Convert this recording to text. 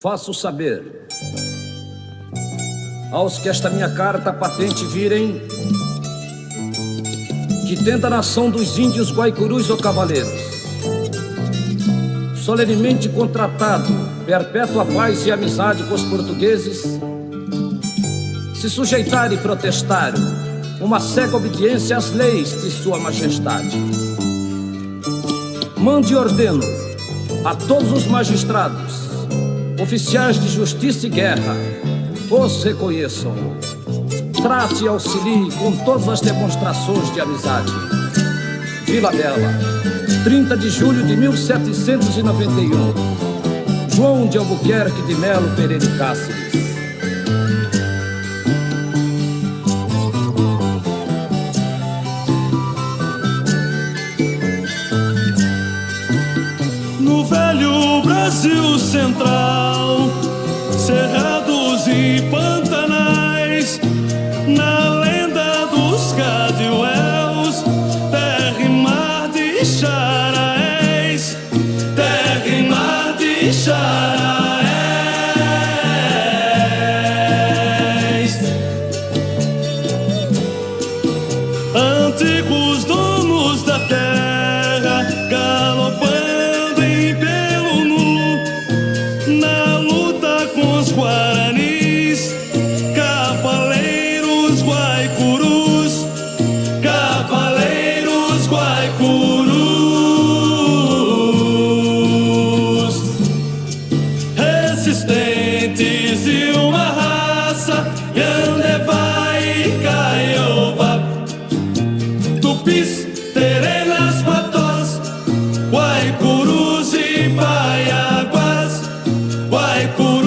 Faço saber aos que esta minha carta patente virem que tendo a nação dos índios guaicurus ou cavaleiros solenemente contratado perpétua paz e amizade com os portugueses, se sujeitar e protestar uma cega obediência às leis de sua majestade, mande e ordeno a todos os magistrados, oficiais de justiça e guerra, os reconheçam, trate e auxilie com todas as demonstrações de amizade. Vila Bela, 30 de julho de 1791. João de Albuquerque de Melo Pereira e Cáceres. No velho Brasil central, cerrados e pantanais, na lenda dos Cadiuels, terra e mar de Xaraés, terra e mar de Xaraés. Antigos donos da terra, galopando em pelo nu, na luta com os guaranis, cavaleiros guaicurus, cavaleiros guaicurus, resistentes de uma raça, Yandevá e Caiova, Tupis, Terenas, Guatós, Guaicurus e Baiaguás, Guaicurus.